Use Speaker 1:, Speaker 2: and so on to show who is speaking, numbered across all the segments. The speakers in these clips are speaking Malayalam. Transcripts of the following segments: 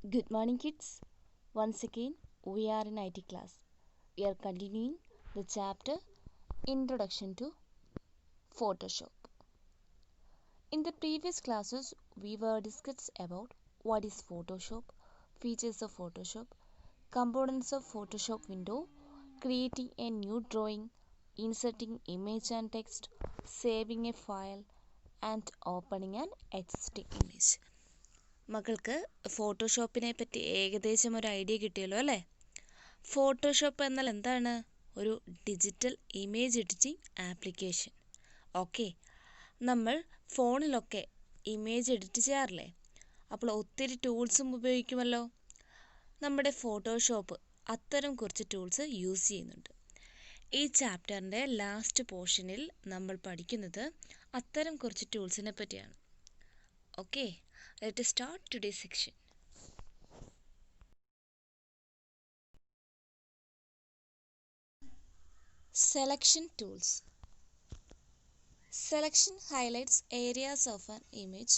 Speaker 1: Good morning, kids. Once again, we are in IT class. We are continuing the chapter Introduction to Photoshop. In the previous classes, we were discussed about what is Photoshop, features of Photoshop, components of Photoshop window, creating a new drawing, inserting image and text, saving a file, and opening an existing image. മക്കൾക്ക് ഫോട്ടോഷോപ്പിനെ പറ്റി ഏകദേശം ഒരു ഐഡിയ കിട്ടിയല്ലോ അല്ലേ? ഫോട്ടോഷോപ്പ് എന്നാൽ എന്താണ്? ഒരു digital image editing application. Okay, നമ്മൾ ഫോണിലൊക്കെ ഇമേജ് എഡിറ്റ് ചെയ്യാറില്ലേ? അപ്പോൾ ഒത്തിരി ടൂൾസും ഉപയോഗിക്കുമല്ലോ. നമ്മുടെ ഫോട്ടോഷോപ്പ് അത്തരം കുറച്ച് ടൂൾസ് യൂസ് ചെയ്യുന്നുണ്ട്. ഈ ചാപ്റ്ററിൻ്റെ ലാസ്റ്റ് പോർഷനിൽ നമ്മൾ പഠിക്കുന്നത് അത്തരം കുറച്ച് ടൂൾസിനെ പറ്റിയാണ്. Okay, let us start today's section. Selection tools. Selection highlights areas of an image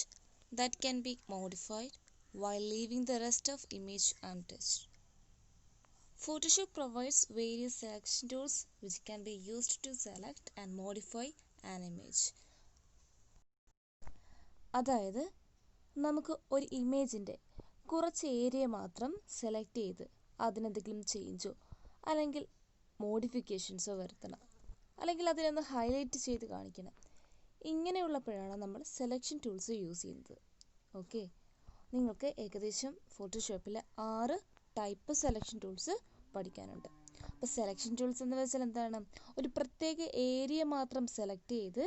Speaker 1: that can be modified while leaving the rest of image untouched. Photoshop provides various selection tools which can be used to select and modify an image. അതായത് നമുക്ക് ഒരു ഇമേജിൻ്റെ കുറച്ച് ഏരിയ മാത്രം സെലക്ട് ചെയ്ത് അതിനെന്തെങ്കിലും ചേഞ്ചോ അല്ലെങ്കിൽ മോഡിഫിക്കേഷൻസോ വരുത്തണം, അല്ലെങ്കിൽ അതിനൊന്ന് ഹൈലൈറ്റ് ചെയ്ത് കാണിക്കണം. ഇങ്ങനെയുള്ളപ്പോഴാണ് നമ്മൾ സെലക്ഷൻ ടൂൾസ് യൂസ് ചെയ്യുന്നത്. ഓക്കെ, നിങ്ങൾക്ക് ഏകദേശം ഫോട്ടോഷോപ്പിൽ 6 ടൈപ്പ് സെലക്ഷൻ ടൂൾസ് പഠിക്കാനുണ്ട്. അപ്പോൾ സെലക്ഷൻ ടൂൾസ് എന്ന് വെച്ചാൽ എന്താണ്? ഒരു പ്രത്യേക ഏരിയ മാത്രം സെലക്ട് ചെയ്ത്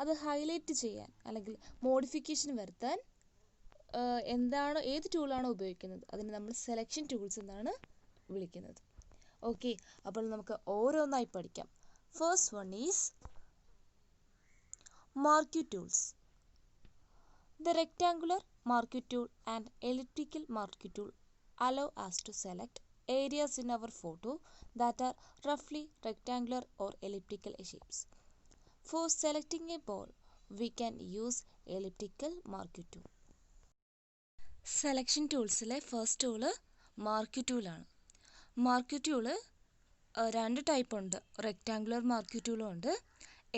Speaker 1: അത് ഹൈലൈറ്റ് ചെയ്യാൻ അല്ലെങ്കിൽ മോഡിഫിക്കേഷൻ വരുത്താൻ എന്താണോ, ഏത് ടൂളാണോ ഉപയോഗിക്കുന്നത് അതിന് നമ്മൾ സെലക്ഷൻ ടൂൾസ് എന്നാണ് വിളിക്കുന്നത്. ഓക്കെ, അപ്പോൾ നമുക്ക് ഓരോന്നായി പഠിക്കാം. First one is marquee tools. The rectangular marquee tool and elliptical marquee tool allow us to select areas in our photo that are roughly rectangular or elliptical shapes. For selecting a ball, we can use elliptical marquee tool. Selection ടൂൾസിലെ ഫസ്റ്റ് ടൂള് മാർക്യൂ ടൂളാണ്. മാർക്യൂ ടൂള് 2 ടൈപ്പ് ഉണ്ട്. റെക്ടാങ്കുലർ മാർക്യൂ ടൂളും ഉണ്ട്,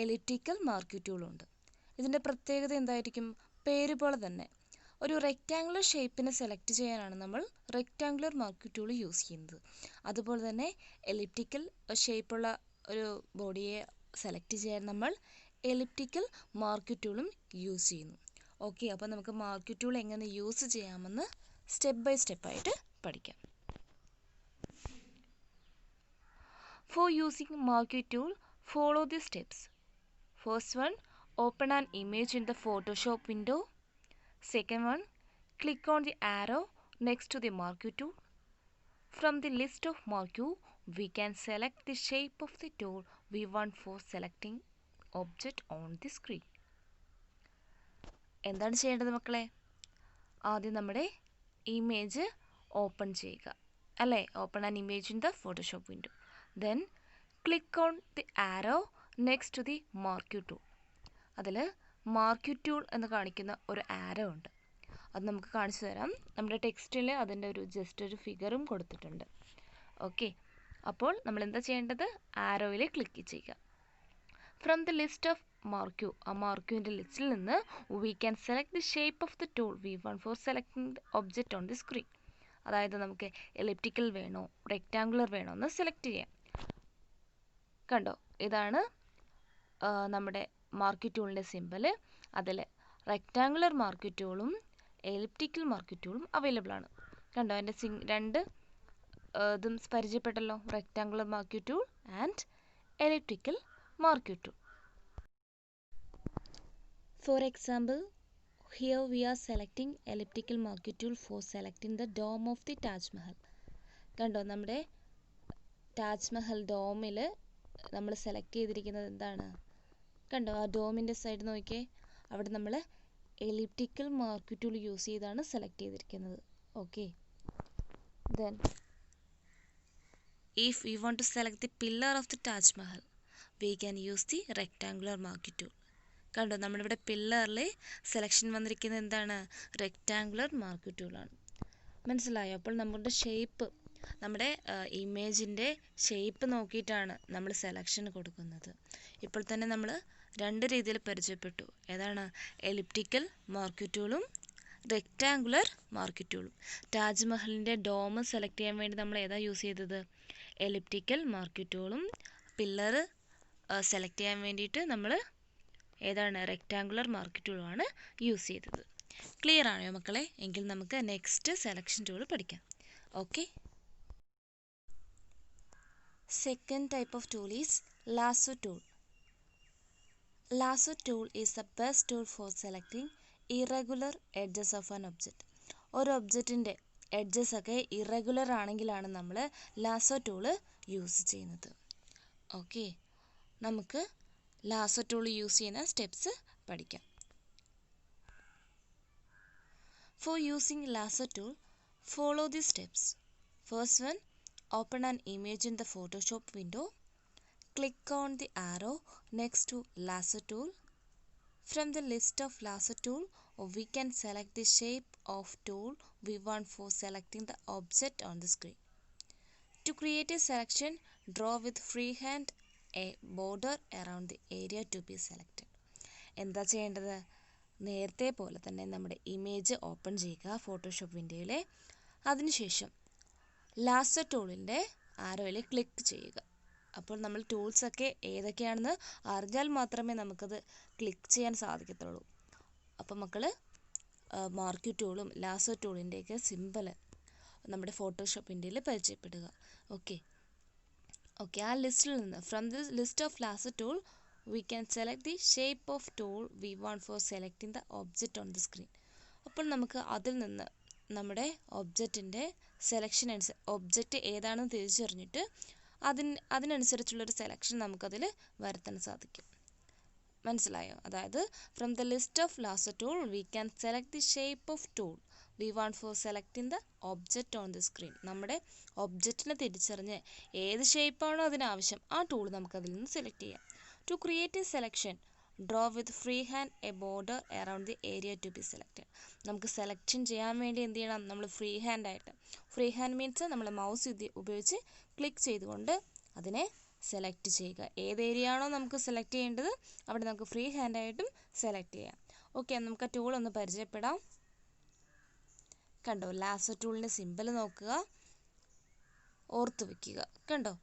Speaker 1: എലിപ്റ്റിക്കൽ മാർക്യൂ ടൂളും ഉണ്ട്. ഇതിൻ്റെ പ്രത്യേകത എന്തായിരിക്കും? പേര് പോലെ തന്നെ ഒരു റെക്റ്റാങ്കുലർ ഷേപ്പിനെ സെലക്ട് ചെയ്യാനാണ് നമ്മൾ റെക്റ്റാങ്കുലർ മാർക്യൂ ടൂൾ യൂസ് ചെയ്യുന്നത്. അതുപോലെ തന്നെ എലിപ്റ്റിക്കൽ ഷേപ്പുള്ള ഒരു ബോഡിയെ സെലക്ട് ചെയ്യാൻ നമ്മൾ എലിപ്റ്റിക്കൽ മാർക്യൂ ടൂളും യൂസ് ചെയ്യുന്നു. ഓക്കെ, അപ്പോൾ നമുക്ക് മാർക്യൂ ടൂൾ എങ്ങനെ യൂസ് ചെയ്യാമെന്ന് സ്റ്റെപ്പ് ബൈ സ്റ്റെപ്പായിട്ട് പഠിക്കാം. Four using marquee tool, follow the steps. First one, open an image in the Photoshop window. Second one, click on the arrow next to the marquee tool. From the list of marquee, we can select the shape of the tool we want for selecting object on the screen. എന്താണ് ചെയ്യേണ്ടത് മക്കളെ? ആദ്യം നമ്മുടെ ഇമേജ് ഓപ്പൺ ചെയ്യുക അല്ലേ? Open an image in the Photoshop window. Then click on the arrow next to the marquee tool. അതിൽ മാർക്യൂ ടൂൾ എന്ന് കാണിക്കുന്ന ഒരു ആരോ ഉണ്ട്. അത് നമുക്ക് കാണിച്ചു തരാം. നമ്മുടെ ടെക്സ്റ്റിൽ അതിൻ്റെ ജസ്റ്റ് ഒരു ഫിഗറും കൊടുത്തിട്ടുണ്ട്. ഓക്കെ, അപ്പോൾ നമ്മൾ എന്താ ചെയ്യേണ്ടത്? ആരോയിൽ ക്ലിക്ക് ചെയ്യുക. From the list of marquee, ആ മാർക്യൂവിൻ്റെ ലിസ്റ്റിൽ നിന്ന് we can select the shape of the tool we want four selecting the object on the screen. അതായത് നമുക്ക് എലിപ്റ്റിക്കൽ വേണോ റെക്റ്റാങ്കുലർ വേണോ എന്ന് സെലക്ട് ചെയ്യാം. കണ്ടോ, ഇതാണ് നമ്മുടെ മാർക്യൂ ടൂളിൻ്റെ സിമ്പൽ. അതിൽ rectangular marquee ടൂളും elliptical marquee ടൂളും available ആണ്. കണ്ടോ, അതിൻ്റെ രണ്ട് ഇതും പരിചയപ്പെട്ടല്ലോ, rectangular marquee tool and elliptical marquee tool. Four example, here we are selecting elliptical marquee tool for selecting the dome of the Taj Mahal. കണ്ടോ, നമ്മുടെ താജ്മഹൽ ഡോമിൽ നമ്മൾ സെലക്ട് ചെയ്തിരിക്കുന്നത് എന്താണ്? കണ്ടോ, ആ ഡോമിൻ്റെ സൈഡ് നോക്കിയേ, അവിടെ നമ്മൾ എലിപ്റ്റിക്കൽ മാർക്യൂ ടൂൾ യൂസ് ചെയ്താണ് സെലക്ട് ചെയ്തിരിക്കുന്നത്. Okay, then if you want to select the pillar of the Taj Mahal, we can use the rectangular marquee tool. കണ്ടോ, നമ്മളിവിടെ പില്ലറിൽ സെലക്ഷൻ വന്നിരിക്കുന്നത് എന്താണ്? റെക്റ്റാങ്കുലർ മാർക്യൂ ടൂളാണ്. മനസ്സിലായോ? അപ്പോൾ നമ്മുടെ ഷേപ്പ്, നമ്മുടെ ഇമേജിൻ്റെ ഷേപ്പ് നോക്കിയിട്ടാണ് നമ്മൾ സെലക്ഷൻ കൊടുക്കുന്നത്. ഇപ്പോൾ തന്നെ നമ്മൾ 2 രീതിയിൽ പരിചയപ്പെട്ടു. ഏതാണ്? എലിപ്റ്റിക്കൽ മാർക്ക് ടൂളും റെക്റ്റാങ്കുലർ മാർക്ക് ടൂളും. താജ്മഹലിൻ്റെ ഡോം സെലക്ട് ചെയ്യാൻ വേണ്ടി നമ്മൾ ഏതാ യൂസ് ചെയ്തത്? എലിപ്റ്റിക്കൽ മാർക്ക് ടൂളും. പില്ലർ സെലക്ട് ചെയ്യാൻ വേണ്ടിയിട്ട് നമ്മൾ ഏതാണ്? റെക്റ്റാങ്കുലർ മാർക്ക് ടൂളുമാണ് യൂസ് ചെയ്തത്. ക്ലിയർ ആണോ മക്കളെ? എങ്കിൽ നമുക്ക് നെക്സ്റ്റ് സെലക്ഷൻ ടൂൾ പഠിക്കാം. Okay. Second type of tool is lasso tool. Lasso tool is the best tool for selecting irregular edges of an object. ഒരു ഒബ്ജക്റ്റിൻ്റെ എഡ്ജസ് ഒക്കെ ഇറഗുലർ ആണെങ്കിലാണ് നമ്മൾ ലാസോ ടൂള് യൂസ് ചെയ്യുന്നത്. ഓക്കെ, നമുക്ക് ലാസോ ടൂൾ യൂസ് ചെയ്യുന്ന സ്റ്റെപ്സ് പഠിക്കാം. For using lasso tool, follow the steps. First one, open an image in the Photoshop window. Click on the arrow next to lasso tool. From the list of lasso tool, we can select the shape of tool we want for selecting the object on the screen. To create a selection, draw with freehand a border around the area to be selected. എന്താ ചെയ്യേണ്ടത്? നേരത്തെ പോലെ തന്നെ നമ്മുടെ ഇമേജ് ഓപ്പൺ ചെയ്യുക ഫോട്ടോഷോപ്പ് വിൻഡോയിലെ. അതിനുശേഷം ലാസോ ടൂളിൻ്റെ ആരോയിൽ ക്ലിക്ക് ചെയ്യുക. അപ്പോൾ നമ്മൾ ടൂൾസൊക്കെ ഏതൊക്കെയാണെന്ന് അറിഞ്ഞാൽ മാത്രമേ നമുക്കത് ക്ലിക്ക് ചെയ്യാൻ സാധിക്കത്തുള്ളൂ. അപ്പോൾ മക്കൾ മാർക്ക് ടൂളും ലാസോ ടൂളിൻ്റെയൊക്കെ സിമ്പിൾ നമ്മുടെ ഫോട്ടോഷോപ്പ് വിൻഡോയിൽ പരിചയപ്പെടുക. ഓക്കെ, ആ ലിസ്റ്റിൽ നിന്ന് from the list of lasso tool we can select the shape of tool we want four selecting the object on the screen. അപ്പോൾ നമുക്ക് അതിൽ നിന്ന് നമ്മുടെ ഒബ്ജക്റ്റിൻ്റെ സെലക്ഷൻ ഒബ്ജക്റ്റ് ഏതാണെന്ന് തിരിച്ചറിഞ്ഞിട്ട് അതിനനുസരിച്ചുള്ളൊരു സെലക്ഷൻ നമുക്കതിൽ വരുത്താൻ സാധിക്കും. മനസ്സിലായോ? അതായത് from the list of lasso tool we can select the shape of tool we want four selecting the object on the screen. നമ്മുടെ ഒബ്ജക്റ്റിനെ തിരിച്ചറിഞ്ഞ് ഏത് ഷേപ്പാണോ അതിനാവശ്യം ആ ടൂൾ നമുക്കതിൽ നിന്ന് സെലക്ട് ചെയ്യാം. To create a selection, draw with free hand a border around the area to be selected. നമുക്ക് സെലക്ഷൻ ചെയ്യാൻ വേണ്ടി എന്ത് ചെയ്യണം? നമ്മൾ ഫ്രീ ഹാൻഡ് മീൻസ് നമ്മൾ മൗസ് ഉപയോഗിച്ച് ക്ലിക്ക് ചെയ്തുകൊണ്ട് അതിനെ സെലക്ട് ചെയ്യുക. ഏത് ഏരിയ ആണോ നമുക്ക് സെലക്ട് ചെയ്യേണ്ടത് അവിടെ നമുക്ക് ഫ്രീ ഹാൻഡായിട്ടും സെലക്ട് ചെയ്യാം. ഓക്കെ, നമുക്ക് ആ ടൂൾ ഒന്ന് പരിചയപ്പെടാം. കണ്ടോ, ലാസോ ടൂളിൻ്റെ സിമ്പിൾ നോക്കുക, ഓർത്ത് വയ്ക്കുക. കണ്ടോ,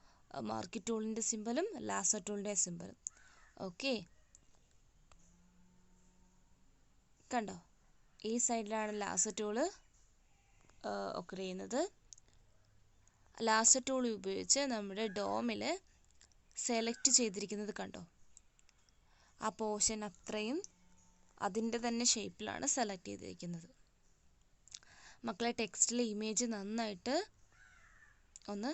Speaker 1: മാർക്ക് ടൂളിൻ്റെ സിമ്പിളും ലാസോ ടൂളിൻ്റെ സിമ്പിളും. ഓക്കെ, കണ്ടോ, ഈ സൈഡിലാണ് ലാസോ ടൂള് ഒക്കെ ചെയ്യുന്നത്. ലാസോ ടൂൾ ഉപയോഗിച്ച് നമ്മുടെ ഡോമിൽ സെലക്ട് ചെയ്തിരിക്കുന്നത് കണ്ടോ, ആ പോർഷൻ അത്രയും അതിൻ്റെ തന്നെ ഷേപ്പിലാണ് സെലക്ട് ചെയ്തിരിക്കുന്നത്. മക്കളെ, ടെക്സ്റ്റിലെ ഇമേജ് നന്നായിട്ട് ഒന്ന്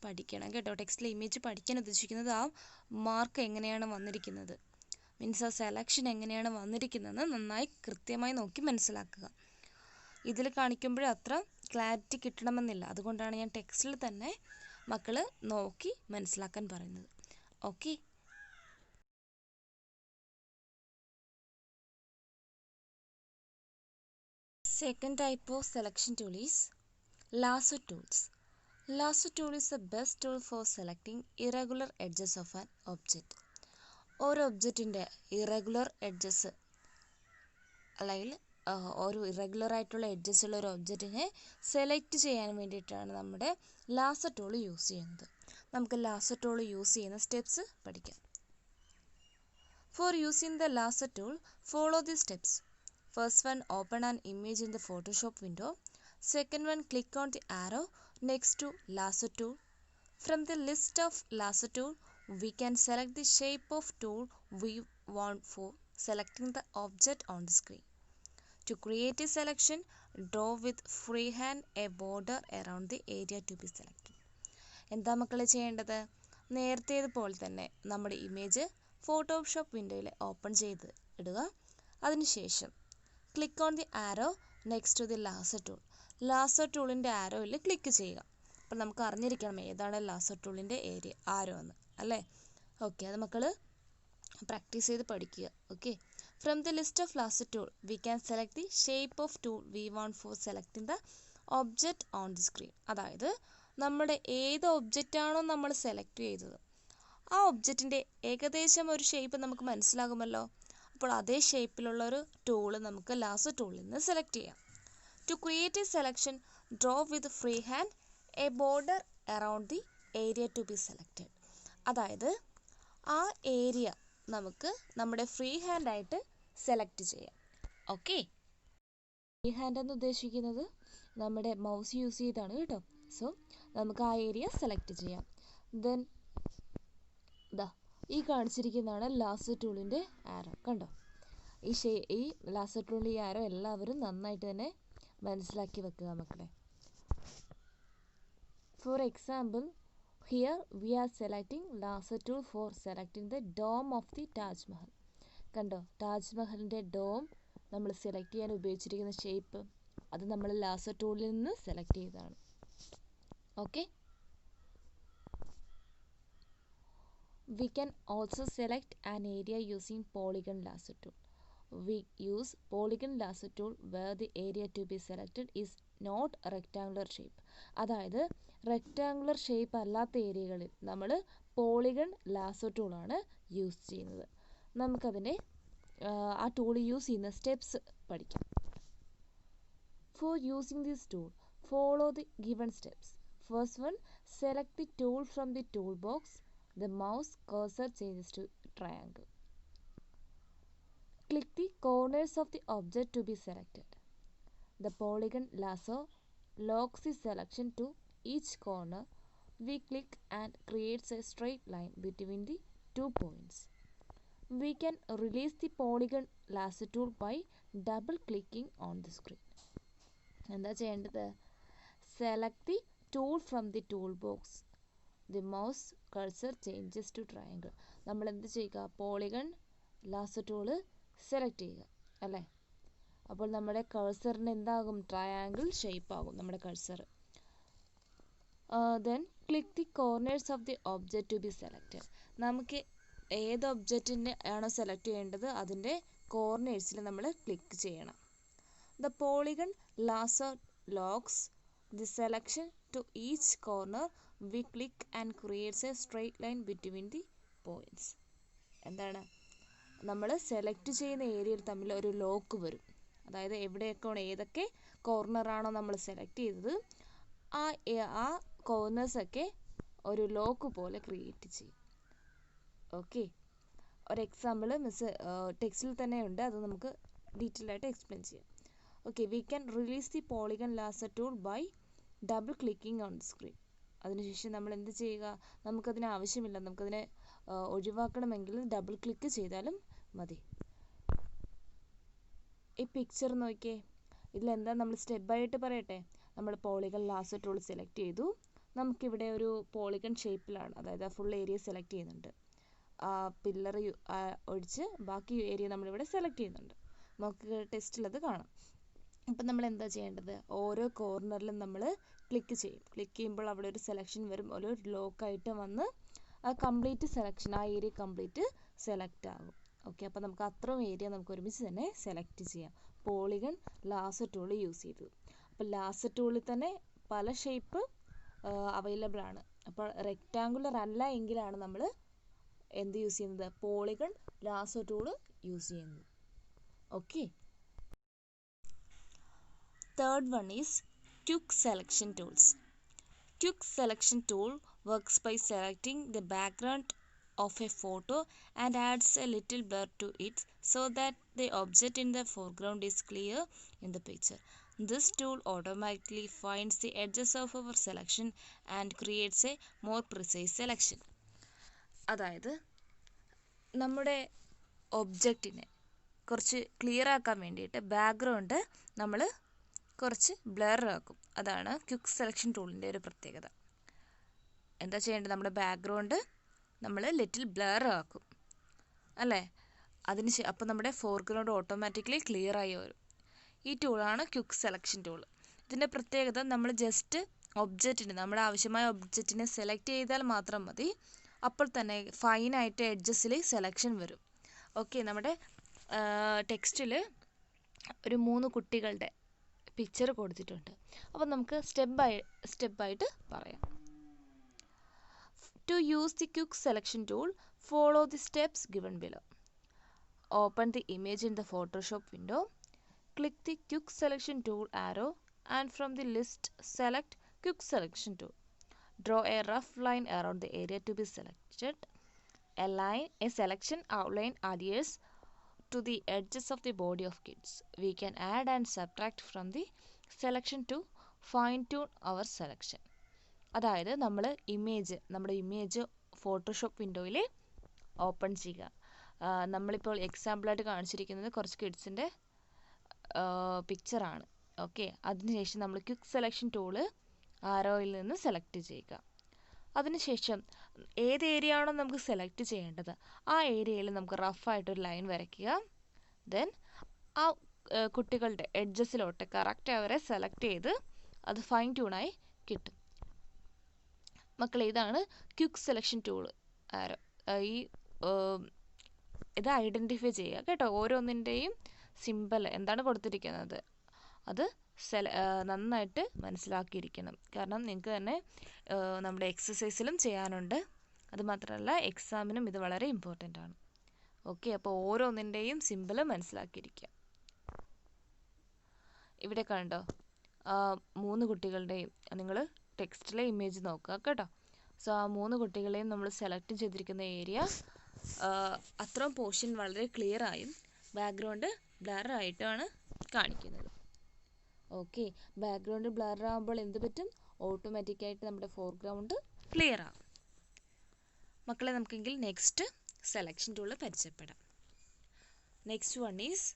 Speaker 1: പഠിക്കണം കേട്ടോ. ടെക്സ്റ്റിലെ ഇമേജ് പഠിക്കാൻ ഉദ്ദേശിക്കുന്നത് ആ മാർക്ക് എങ്ങനെയാണ് വന്നിരിക്കുന്നത്, മീൻസ് ആ സെലക്ഷൻ എങ്ങനെയാണ് വന്നിരിക്കുന്നതെന്ന് നന്നായി കൃത്യമായി നോക്കി മനസ്സിലാക്കുക. ഇതിൽ കാണിക്കുമ്പോഴേ അത്ര ക്ലാരിറ്റി കിട്ടണമെന്നില്ല, അതുകൊണ്ടാണ് ഞാൻ ടെക്സ്റ്റിൽ തന്നെ മക്കൾ നോക്കി മനസ്സിലാക്കാൻ പറയുന്നത്. Okay, second type of selection tool is lasso tools. Lasso tool is the best tool for selecting irregular edges of an object. ഒരു ഒബ്ജക്റ്റിൻ്റെ ഇറഗുലർ എഡ്ജസ് അല്ലെങ്കിൽ ഒരു ഇറഗുലർ ആയിട്ടുള്ള എഡ്ജസ് ഉള്ള ഒരു ഒബ്ജക്റ്റിനെ സെലക്ട് ചെയ്യാൻ വേണ്ടിയിട്ടാണ് നമ്മുടെ ലാസോ ടൂൾ യൂസ് ചെയ്യുന്നത്. നമുക്ക് ലാസോ ടൂൾ യൂസ് ചെയ്യുന്ന സ്റ്റെപ്സ് പഠിക്കാം. For using the lasso tool, follow the steps. First one, open an image in the Photoshop window. Second one, click on the arrow next to lasso tool. From the list of lasso tool, we can select the shape of tool we want for selecting the object on the screen. To create a selection, draw with freehand a border around the area to be selected. എന്താ മക്കളെ ചെയ്യേണ്ടത്? നേരത്തേതുപോലെ തന്നെ നമ്മുടെ ഇമേജ് ഫോട്ടോഷോപ്പ് വിൻഡോയിൽ ഓപ്പൺ ചെയ്ത് ഇടുക. അതിനുശേഷം click on the arrow next to the lasso tool. Lasso ടൂളിൻ്റെ ആരോയിൽ ക്ലിക്ക് ചെയ്യുക. അപ്പോൾ നമുക്ക് അറിഞ്ഞിരിക്കണം ഏതാണ് ലാസോ ടൂളിൻ്റെ ആരോ എന്ന്, അല്ലേ? ഓക്കെ, അത് മക്കൾ പ്രാക്ടീസ് ചെയ്ത് പഠിക്കുക. Okay, from the list of lasso tool we can select the shape of tool we want four selecting the object on the screen. അതായത് നമ്മുടെ ഏത് ഒബ്ജക്റ്റാണോ നമ്മൾ സെലക്ട് ചെയ്തത് ആ ഒബ്ജക്റ്റിൻ്റെ ഏകദേശം ഒരു ഷേപ്പ് നമുക്ക് മനസ്സിലാകുമല്ലോ. അപ്പോൾ അതേ ഷേപ്പിലുള്ള ഒരു ടൂള് നമുക്ക് ലാസോ ടൂളിൽ നിന്ന് സെലക്ട് ചെയ്യാം. To create a selection, draw with free hand a border around the area to be selected. അതായത് ആ ഏരിയ നമുക്ക് നമ്മുടെ ഫ്രീ ഹാൻഡായിട്ട് സെലക്ട് ചെയ്യാം. ഓക്കെ, ഫ്രീ ഹാൻഡ് എന്ന് ഉദ്ദേശിക്കുന്നത് നമ്മുടെ മൗസ് യൂസ് ചെയ്താണ് കേട്ടോ. സോ നമുക്ക് ആ ഏരിയ സെലക്ട് ചെയ്യാം. ദെൻ ഈ കാണിച്ചിരിക്കുന്നതാണ് ലാസോ ടൂളിൻ്റെ ആരോ. കണ്ടോ, ഈ ലാസോ ടൂളിൻ്റെ ഈ ആരോ എല്ലാവരും നന്നായിട്ട് തന്നെ മനസ്സിലാക്കി വെക്കുക മക്കളെ. For example, here we are selecting lasso tool for selecting the dome of the Taj Mahal. കണ്ടോ, താജ്മഹലിൻ്റെ ഡോം നമ്മൾ സെലക്ട് ചെയ്യാൻ ഉപയോഗിച്ചിരിക്കുന്ന ഷേപ്പ് അത് നമ്മൾ ലാസോ ടൂളിൽ നിന്ന് സെലക്ട് ചെയ്തതാണ്. Okay, we can also select an area using polygon lasso tool. We use polygon lasso tool where the area to be selected is not a rectangular shape. അതായത് റെക്റ്റാങ്കുലർ ഷേപ്പ് അല്ലാത്ത ഏരിയകളിൽ നമ്മൾ പോളിഗൺ ലാസോ ടൂളാണ് യൂസ് ചെയ്യുന്നത്. നമുക്കതിൻ്റെ ആ ടൂൾ യൂസ് ചെയ്യുന്ന സ്റ്റെപ്സ് പഠിക്കാം. For using this tool, follow the given steps. First one, select the tool from the toolbox. The mouse cursor changes to triangle. Click the corners of the object to be selected. The polygon lasso locks the selection to each corner. We click and creates a straight line between the 2 points. We can release the polygon lasso tool by double clicking on the screen. എന്താ ചെയ്യേണ്ടത്? Select the tool from the tool box. The mouse cursor changes to triangle. നമ്മൾ എന്ത് ചെയ്യുക? പോളിഗൺ ലാസോ ടൂള് സെലക്ട് ചെയ്യുക അല്ലേ. അപ്പോൾ നമ്മുടെ കഴ്സറിന് എന്താകും? ട്രയാങ്കിൾ ഷേപ്പ് ആകും നമ്മുടെ cursor. Then click the corners of the object to be selected. നമുക്ക് ഏത് ഒബ്ജക്റ്റിനെ ആണോ സെലക്ട് ചെയ്യേണ്ടത് അതിൻ്റെ കോർണേഴ്സിൽ നമ്മൾ ക്ലിക്ക് ചെയ്യണം. The polygon lasso locks the selection to each corner. We click and creates a straight line between the points. എന്താണ്? നമ്മൾ സെലക്ട് ചെയ്യുന്ന ഏരിയയിൽ തമ്മിൽ ഒരു ലോക്ക് വരും. അതായത് എവിടെയൊക്കെയാണ് ഏതൊക്കെ കോർണറാണോ നമ്മൾ സെലക്ട് ചെയ്തത് ആ കോർണേഴ്സൊക്കെ ഒരു ലോക്ക് പോലെ ക്രിയേറ്റ് ചെയ്യും. ഓക്കെ, ഒരു എക്സാമ്പിൾ മിസ് ടെക്സ്റ്റിൽ തന്നെ ഉണ്ട്, അത് നമുക്ക് ഡീറ്റെയിൽ ആയിട്ട് എക്സ്പ്ലെയിൻ ചെയ്യാം. Okay, we can release the polygon lasso tool by double clicking on the screen. അതിനുശേഷം നമ്മൾ എന്ത് ചെയ്യുക? നമുക്കതിന് ആവശ്യമില്ല, നമുക്കതിനെ ഒഴിവാക്കണമെങ്കിൽ ഡബിൾ ക്ലിക്ക് ചെയ്താലും മതി. ഈ പിക്ചർ നോക്കിയേ, ഇതിലെന്താ നമ്മൾ സ്റ്റെപ്പ് ആയിട്ട് പറയട്ടെ. നമ്മൾ പോളിഗൺ ലാസോ ടൂൾ സെലക്ട് ചെയ്തു. നമുക്കിവിടെ ഒരു പോളിഗൺ ഷേപ്പിലാണ്, അതായത് ഫുൾ ഏരിയ സെലക്ട് ചെയ്യുന്നുണ്ട്. പില്ലർ ഒഴിച്ച് ബാക്കി ഏരിയ നമ്മളിവിടെ സെലക്ട് ചെയ്യുന്നുണ്ട്. നമുക്ക് ടെസ്റ്റിലത് കാണാം. അപ്പം നമ്മൾ എന്താ ചെയ്യേണ്ടത്? ഓരോ കോർണറിലും നമ്മൾ ക്ലിക്ക് ചെയ്യും. ക്ലിക്ക് ചെയ്യുമ്പോൾ അവിടെ ഒരു സെലക്ഷൻ വരും, ഒരു ലോക്കായിട്ട് വന്ന് ആ കംപ്ലീറ്റ് സെലക്ഷൻ, ആ ഏരിയ കംപ്ലീറ്റ് സെലക്ട് ആകും. ഓക്കെ, അപ്പോൾ നമുക്ക് അത്രയും ഏരിയ നമുക്ക് ഒരുമിച്ച് തന്നെ സെലക്ട് ചെയ്യാം പോളിഗൺ ലാസോ ടൂൾ യൂസ് ചെയ്തത്. അപ്പോൾ ലാസോ ടൂളിൽ തന്നെ പല ഷേപ്പ് അവൈലബിൾ ആണ്. അപ്പോൾ റെക്റ്റാങ്കുലർ അല്ല എങ്കിലാണ് നമ്മൾ എന്ത് യൂസ് ചെയ്യുന്നത്? പോളിഗൺ ലാസോ ടൂൾ യൂസ് ചെയ്യുന്നത്. Okay, third one is quick selection tools. Quick selection tool works by selecting the background of a photo and adds a little blur to it so that the object in the foreground is clear in the picture. This tool automatically finds the edges of our selection and creates a more precise selection. അതായത് നമ്മുടെ ഒബ്ജക്റ്റിനെ കുറച്ച് ക്ലിയർ ആക്കാൻ വേണ്ടിയിട്ട് ബാക്ക്ഗ്രൗണ്ട് നമ്മൾ കുറച്ച് ബ്ലർ ആക്കും. അതാണ് ക്വിക്ക് സെലക്ഷൻ ടൂളിൻ്റെ ഒരു പ്രത്യേകത. എന്താ ചെയ്യേണ്ടത്? നമ്മുടെ ബാക്ക്ഗ്രൗണ്ട് നമ്മൾ ലിറ്റിൽ ബ്ലർ ആക്കും അല്ലേ. അപ്പോൾ നമ്മുടെ ഫോർഗ്രൗണ്ട് ഓട്ടോമാറ്റിക്കലി ക്ലിയർ ആയി വരും. ഈ ടൂളാണ് ക്വിക്ക് സെലക്ഷൻ ടൂൾ. ഇതിൻ്റെ പ്രത്യേകത, നമ്മൾ ജസ്റ്റ് ഒബ്ജക്റ്റിന്, നമ്മുടെ ആവശ്യമായ ഒബ്ജക്റ്റിനെ സെലക്ട് ചെയ്താൽ മാത്രം മതി, അപ്പോൾ തന്നെ ഫൈനായിട്ട് എഡ്ജസിൽ സെലക്ഷൻ വരും. ഓക്കെ, നമ്മുടെ ടെക്സ്റ്റിൽ ഒരു 3 കുട്ടികളുടെ പിക്ചർ കൊടുത്തിട്ടുണ്ട്. അപ്പോൾ നമുക്ക് സ്റ്റെപ്പായിട്ട് പറയാം. To use the quick selection tool, follow the steps given below. Open the image in the Photoshop window. Click the quick selection tool arrow and from the list select quick selection tool. Draw a rough line around the area to be selected. A selection outline adheres to the edges of the body of kids. We can add and subtract from the selection to fine tune our selection. അതായത് നമ്മുടെ ഇമേജ് ഫോട്ടോഷോപ്പ് വിൻഡോയിൽ ഓപ്പൺ ചെയ്യുക. നമ്മളിപ്പോൾ എക്സാമ്പിളായിട്ട് കാണിച്ചിരിക്കുന്നത് കുറച്ച് കിഡ്സിൻ്റെ പിക്ചറാണ്. ഓക്കെ, അതിനുശേഷം നമ്മൾ ക്വിക്ക് സെലക്ഷൻ ടൂള് ആരോയിൽ നിന്ന് സെലക്ട് ചെയ്യുക. അതിനുശേഷം ഏത് ഏരിയ ആണോ നമുക്ക് സെലക്ട് ചെയ്യേണ്ടത് ആ ഏരിയയിൽ നമുക്ക് റഫായിട്ടൊരു ലൈൻ വരയ്ക്കുക. ദെൻ ആ കുട്ടികളുടെ എഡ്ജസിലോട്ട് കറക്റ്റ് അവരെ സെലക്ട് ചെയ്ത് അത് ഫൈൻ ട്യൂണായി കിട്ടും. മക്കളെ, ഇതാണ് ക്വിക്ക് സെലക്ഷൻ ടൂള് ആരോ. ഇത് ഐഡൻറ്റിഫൈ ചെയ്യുക കേട്ടോ. ഓരോന്നിൻ്റെയും സിമ്പൽ എന്താണ് കൊടുത്തിരിക്കുന്നത് അത് നന്നായിട്ട് മനസ്സിലാക്കിയിരിക്കണം. കാരണം നിങ്ങൾക്ക് തന്നെ നമ്മുടെ എക്സസൈസിലും ചെയ്യാനുണ്ട്. അതുമാത്രമല്ല എക്സാമിനും ഇത് വളരെ ഇമ്പോർട്ടൻ്റ് ആണ്. ഓക്കെ, അപ്പോൾ ഓരോന്നിൻ്റെയും സിമ്പൽ മനസ്സിലാക്കിയിരിക്കുക. ഇവിടെ കണ്ടോ 3 കുട്ടികളുടെയും നിങ്ങൾ ടെക്സ്റ്റിലെ ഇമേജ് നോക്കുക കേട്ടോ. സോ ആ 3 കുട്ടികളെയും നമ്മൾ സെലക്ട് ചെയ്തിരിക്കുന്ന ഏരിയ അത്രയും പോർഷൻ വളരെ ക്ലിയർ ആയും ബാക്ക്ഗ്രൗണ്ട് ബ്ലർ ആയിട്ടാണ് കാണിക്കുന്നത്. ഓക്കെ, ബാക്ക്ഗ്രൗണ്ട് ബ്ലർ ആകുമ്പോൾ എന്ത് പറ്റും? ഓട്ടോമാറ്റിക്കായിട്ട് നമ്മുടെ ഫോർഗ്രൗണ്ട് ക്ലിയർ ആകും. മക്കളെ, നമുക്കെങ്കിൽ നെക്സ്റ്റ് സെലക്ഷൻ ടൂൾ പരിചയപ്പെടാം. Next one is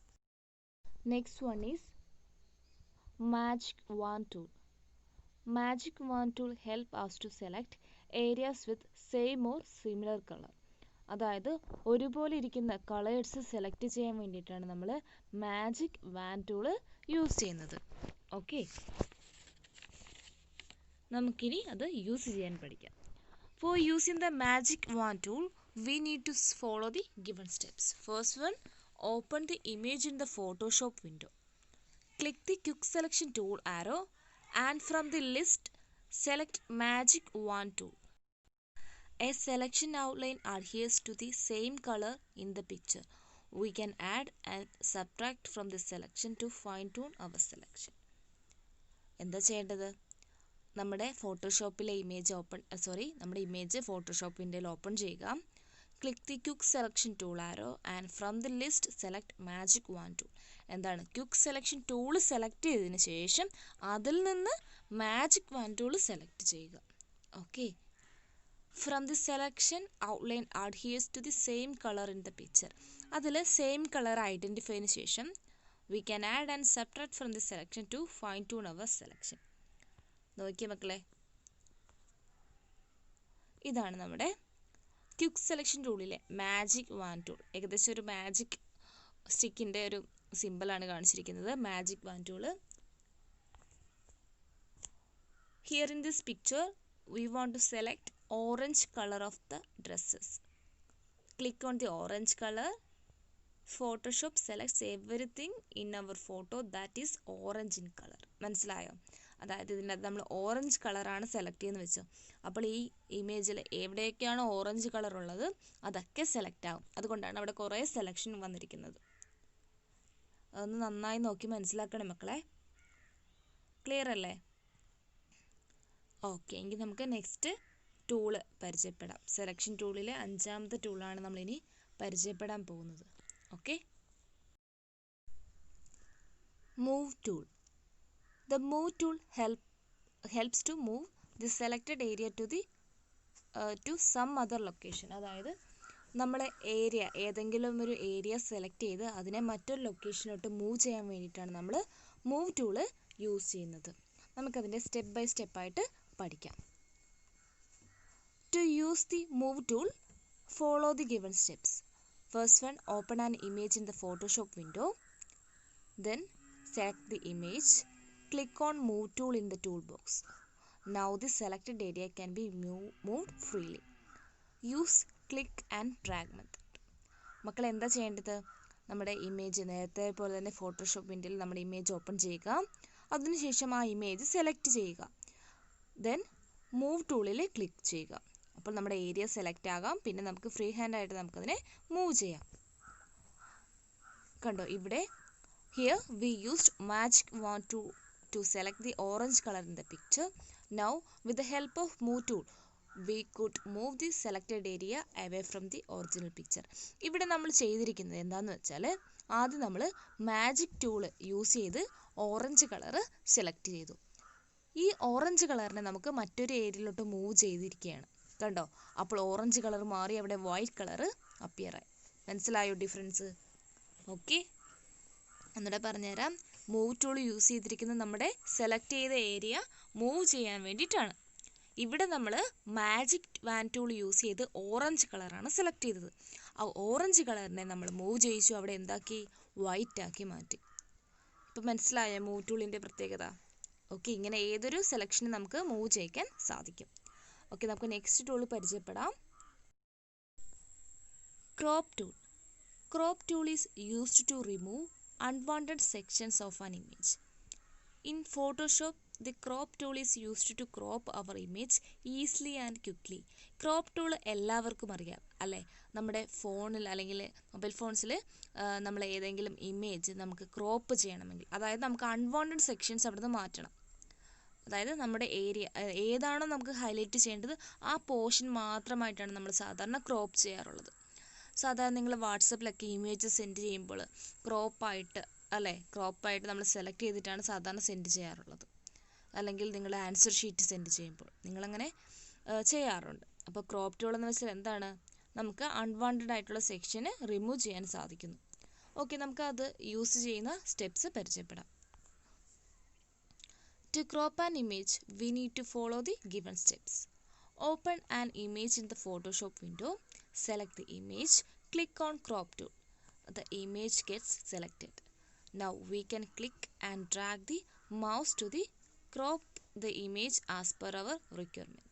Speaker 1: Magic Wand Tool. Magic Wand Tool help us to select areas with same or similar color. അതായത് ഒരുപോലെ ഇരിക്കുന്ന കളേഴ്സ് സെലക്ട് ചെയ്യാൻ വേണ്ടിയിട്ടാണ് നമ്മൾ മാജിക് വാൻഡ് ടൂള് യൂസ് ചെയ്യുന്നത്. ഓക്കെ, നമുക്കിനി അത് യൂസ് ചെയ്യാൻ പഠിക്കാം. For using the Magic Wand Tool, we need to follow the given steps. First one, open the image in the Photoshop window. Click the Quick Selection Tool arrow and from the list, select Magic Wand Tool. A selection outline adheres to the same color in the picture. We can add and subtract from the selection to fine tune our selection. എന്താ ചെയ്യേണ്ടത്? നമ്മുടെ ഫോട്ടോഷോപ്പിലെ നമ്മുടെ ഇമേജ് ഫോട്ടോഷോപ്പ് വിൻഡോയിൽ ഓപ്പൺ ചെയ്യുക. Click the quick selection tool arrow and from the list select magic wand tool. എന്താണ്? ക്വിക്ക് സെലക്ഷൻ ടൂൾ സെലക്ട് ചെയ്തതിന് ശേഷം അതിൽ നിന്ന് മാജിക് വാൻഡ് ടൂൾ സെലക്ട് ചെയ്യുക. Okay, from the selection outline adheres to the same color in the picture. അതിൽ സെയിം കളർ ഐഡൻറ്റിഫൈ ചെയ്തതിന് ശേഷം we can add and subtract from the selection to fine tune our selection. നോക്കിയേ മക്കളെ, ഇതാണ് നമ്മുടെ ക്വിക്ക് സെലക്ഷൻ ടൂളിലെ മാജിക് വാൻഡ് ടൂൾ. ഏകദേശം ഒരു മാജിക് സ്റ്റിക്കിൻ്റെ ഒരു സിമ്പിളാണ് കാണിച്ചിരിക്കുന്നത്. Magic wand tool. Here in this picture we want to select orange color of the dresses. Click on the orange color. Photoshop selects everything in our photo that is orange in color. മനസ്സിലായോ? അതായത് ഇതിനകത്ത് നമ്മൾ ഓറഞ്ച് കളറാണ് സെലക്ട് ചെയ്യുന്നത് വെച്ചോ. അപ്പോൾ ഈ ഇമേജിൽ എവിടെയൊക്കെയാണോ ഓറഞ്ച് കളർ ഉള്ളത് അതൊക്കെ സെലക്ട് ആകും. അതുകൊണ്ടാണ് അവിടെ കുറേ സെലക്ഷൻ വന്നിരിക്കുന്നത്. അതൊന്ന് നന്നായി നോക്കി മനസ്സിലാക്കണം മക്കളെ. ക്ലിയർ അല്ലേ? ഓക്കെ, എങ്കിൽ നമുക്ക് നെക്സ്റ്റ് ടൂള് പരിചയപ്പെടാം. സെലക്ഷൻ ടൂളിലെ 5ാമത്തെ ടൂളാണ് നമ്മളിനി പരിചയപ്പെടാൻ പോകുന്നത്. Okay, move tool. The move tool helps to move the selected area to some other location. അതായത് നമ്മൾ ഏതെങ്കിലും ഒരു ഏരിയ സെലക്ട് ചെയ്ത് അതിനെ മറ്റൊരു ലൊക്കേഷനിലോട്ട് മൂവ് ചെയ്യാൻ വേണ്ടിയിട്ടാണ് നമ്മൾ മൂവ് ടൂള് യൂസ് ചെയ്യുന്നത്. നമുക്കതിൻ്റെ സ്റ്റെപ്പ് ബൈ സ്റ്റെപ്പായിട്ട് പഠിക്കാം. To use the move tool, follow the given steps. First one, open an image in the Photoshop window. Then select the image. Click on Move tool in the toolbox. Now the selected area can be moved freely. Use click and drag method. മക്കൾ എന്താ ചെയ്യേണ്ടത്? നമ്മുടെ ഇമേജ് നേരത്തെ പോലെ തന്നെ ഫോട്ടോഷോപ്പ് വിൻഡോയിൽ നമ്മുടെ ഇമേജ് ഓപ്പൺ ചെയ്യുക. അതിനുശേഷം ആ ഇമേജ് സെലക്ട് ചെയ്യുക. ദെൻ മൂവ് ടൂളിൽ ക്ലിക്ക് ചെയ്യുക. അപ്പോൾ നമ്മുടെ ഏരിയ സെലക്ട് ആകാം. പിന്നെ നമുക്ക് ഫ്രീ ഹാൻഡ് ആയിട്ട് നമുക്കതിനെ മൂവ് ചെയ്യാം. കണ്ടോ ഇവിടെ here we used magic want to select the orange color in the picture. Now with the help of move tool we could move the selected area away from the original picture. ഇവിടെ നമ്മൾ ചെയ്തിരിക്കുന്നത് എന്താണെന്ന് വെച്ചാൽ ആദ്യം നമ്മൾ മാജിക് ടൂൾ യൂസ് ചെയ്ത് ഓറഞ്ച് കളർ സെലക്ട് ചെയ്തു. ഈ ഓറഞ്ച് കളറിനെ നമുക്ക് മറ്റൊരു ഏരിയയിലോട്ട് മൂവ് ചെയ്തിരിക്കുകയാണ്. കണ്ടോ, അപ്പോൾ ഓറഞ്ച് കളർ മാറി അവിടെ വൈറ്റ് കളർ അപ്പിയർ ആയി. മനസ്സിലായോ ഡിഫറൻസ്? ഓക്കെ, എന്നിട്ട് പറഞ്ഞുതരാം. മൂവ് ടൂൾ യൂസ് ചെയ്തിരിക്കുന്നത് നമ്മുടെ സെലക്ട് ചെയ്ത ഏരിയ മൂവ് ചെയ്യാൻ വേണ്ടിയിട്ടാണ്. ഇവിടെ നമ്മൾ മാജിക് വാൻഡ് ടൂൾ യൂസ് ചെയ്ത് ഓറഞ്ച് കളറാണ് സെലക്ട് ചെയ്തത്. ആ ഓറഞ്ച് കളറിനെ നമ്മൾ മൂവ് ചെയ്യിച്ചു, അവിടെ എന്താക്കി, വൈറ്റ് ആക്കി മാറ്റി. ഇപ്പം മനസ്സിലായ മൂവ് ടൂളിൻ്റെ പ്രത്യേകത? ഓക്കെ, ഇങ്ങനെ ഏതൊരു സെലക്ഷനും നമുക്ക് മൂവ് ചെയ്യിക്കാൻ സാധിക്കും. ഓക്കെ, നമുക്ക് നെക്സ്റ്റ് ടൂൾ പരിചയപ്പെടാം. Crop tool. Crop tool is used to remove unwanted sections of an image. In Photoshop, the crop tool is used to crop our image easily and quickly. Crop tool എല്ലാവർക്കും അറിയാം അല്ലേ? നമ്മുടെ ഫോണിൽ അല്ലെങ്കിൽ മൊബൈൽ ഫോൺസിൽ നമ്മൾ ഏതെങ്കിലും ഇമേജ് നമുക്ക് ക്രോപ്പ് ചെയ്യണമെങ്കിൽ, അതായത് നമുക്ക് അൺവാണ്ടഡ് സെക്ഷൻസ് അവിടുന്ന് മാറ്റണം. അതായത് നമ്മുടെ ഏരിയ ഏതാണോ നമുക്ക് ഹൈലൈറ്റ് ചെയ്യേണ്ടത് ആ പോർഷൻ മാത്രമായിട്ടാണ് നമ്മൾ സാധാരണ ക്രോപ്പ് ചെയ്യാറുള്ളത്. സാധാരണ നിങ്ങൾ വാട്സപ്പിലൊക്കെ ഇമേജ് സെൻഡ് ചെയ്യുമ്പോൾ ക്രോപ്പായിട്ട് നമ്മൾ സെലക്ട് ചെയ്തിട്ടാണ് സാധാരണ സെൻഡ് ചെയ്യാറുള്ളത്. അല്ലെങ്കിൽ നിങ്ങൾ ആൻസർ ഷീറ്റ് സെൻഡ് ചെയ്യുമ്പോൾ നിങ്ങളങ്ങനെ ചെയ്യാറുണ്ട്. അപ്പോൾ ക്രോപ്പ് ടൂൾ എന്ന് വെച്ചാൽ എന്താണ്? നമുക്ക് അൺവാണ്ടഡ് ആയിട്ടുള്ള സെക്ഷന് റിമൂവ് ചെയ്യാൻ സാധിക്കുന്നു. ഓക്കെ, നമുക്ക് അത് യൂസ് ചെയ്യുന്ന സ്റ്റെപ്സ് പരിചയപ്പെടാം. To crop an image, we need to follow the given steps. Open an image in the Photoshop window. Select the image, click on crop tool. The image gets selected. Now we can click and drag the mouse to the crop the image as per our requirement.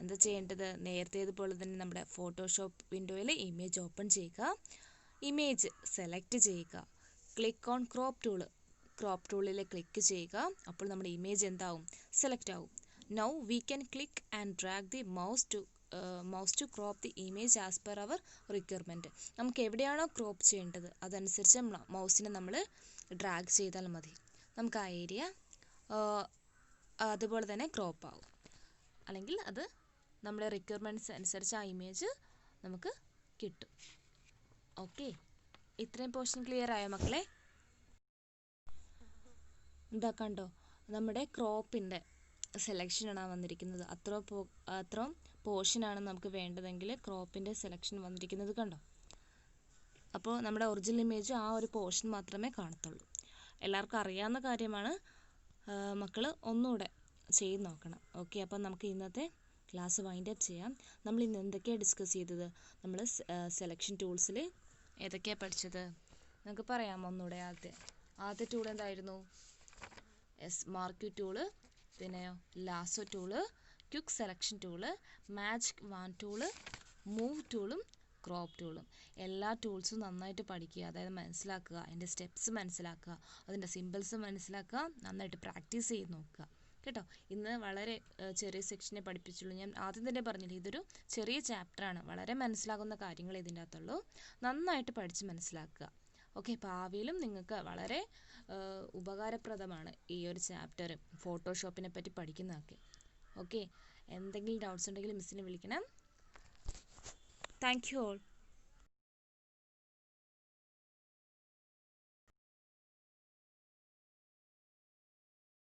Speaker 1: എന്താ ചെയ്യേണ്ടത്? നേരത്തേതുപോലെ തന്നെ നമ്മുടെ ഫോട്ടോഷോപ്പ് വിൻഡോയിൽ ഇമേജ് ഓപ്പൺ ചെയ്യുക, ഇമേജ് സെലക്ട് ചെയ്യുക, click on crop tool, crop ടൂളിൽ ക്ലിക്ക് ചെയ്യുക. അപ്പോൾ നമ്മുടെ ഇമേജ് എന്താവും? സെലക്ട് ആവും. Now we can click and drag the mouse to crop the image as per our requirement. നമുക്ക് എവിടെയാണോ ക്രോപ്പ് ചെയ്യേണ്ടത് അതനുസരിച്ച് മൗസിനെ നമ്മൾ ഡ്രാഗ് ചെയ്താൽ മതി. നമുക്ക് ആ ഏരിയ അതുപോലെ തന്നെ ക്രോപ്പ് ആവും. അല്ലെങ്കിൽ അത് നമ്മുടെ റിക്വയർമെൻറ്റ്സ് അനുസരിച്ച് ആ ഇമേജ് നമുക്ക് കിട്ടും. ഓക്കെ, ഇത്രയും പോർഷൻ ക്ലിയർ ആയോ മക്കളെ? എന്താ കണ്ടോ, നമ്മുടെ ക്രോപ്പിൻ്റെ സെലക്ഷനാണ് വന്നിരിക്കുന്നത്. അത്രയും പോർഷനാണ് നമുക്ക് വേണ്ടതെങ്കിൽ ക്രോപ്പിൻ്റെ സെലക്ഷൻ വന്നിരിക്കുന്നത്. കണ്ടോ, അപ്പോൾ നമ്മുടെ ഒറിജിനൽ ഇമേജ് ആ ഒരു പോർഷൻ മാത്രമേ കാണത്തുള്ളൂ. എല്ലാവർക്കും അറിയാവുന്ന കാര്യമാണ്, മക്കൾ ഒന്നുകൂടെ ചെയ്ത് നോക്കണം. ഓക്കെ, അപ്പം നമുക്ക് ഇന്നത്തെ ക്ലാസ് വൈൻഡ് അപ്പ് ചെയ്യാം. നമ്മൾ ഇന്ന് എന്തൊക്കെയാണ് ഡിസ്കസ് ചെയ്തത്? നമ്മൾ സെലക്ഷൻ ടൂൾസിൽ ഏതൊക്കെയാണ് പഠിച്ചത്? നമുക്ക് പറയാം ഒന്നുകൂടെ. ആദ്യത്തെ ടൂൾ എന്തായിരുന്നു? മാർക്ക് ടൂള്, പിന്നെയോ lasso tool, quick selection tool, magic wand tool, move ടൂളും ക്രോപ്പ് ടൂളും. എല്ലാ ടൂൾസും നന്നായിട്ട് പഠിക്കുക, അതായത് മനസ്സിലാക്കുക, അതിൻ്റെ സ്റ്റെപ്സ് മനസ്സിലാക്കുക, അതിൻ്റെ സിമ്പിൾസ് മനസ്സിലാക്കുക, നന്നായിട്ട് പ്രാക്ടീസ് ചെയ്ത് നോക്കുക കേട്ടോ. ഇന്ന് വളരെ ചെറിയ സെക്ഷനെ പഠിപ്പിച്ചുള്ളൂ. ഞാൻ ആദ്യം തന്നെ പറഞ്ഞില്ലേ, ഇതൊരു ചെറിയ ചാപ്റ്ററാണ്, വളരെ മനസ്സിലാകുന്ന കാര്യങ്ങൾ ഇതിൻ്റെ അകത്തുള്ളൂ. നന്നായിട്ട് പഠിച്ച് മനസ്സിലാക്കുക. ഓക്കെ, ഭാവിയിലും നിങ്ങൾക്ക് വളരെ ഉപകാരപ്രദമാണ് ഈ ഒരു ചാപ്റ്റർ, ഫോട്ടോഷോപ്പിനെ പറ്റി പഠിക്കുന്നതൊക്കെ. ഓക്കെ, എന്തെങ്കിലും ഡൗട്ട്സ് ഉണ്ടെങ്കിൽ മിസ്സിനെ വിളിക്കണം. Thank you all.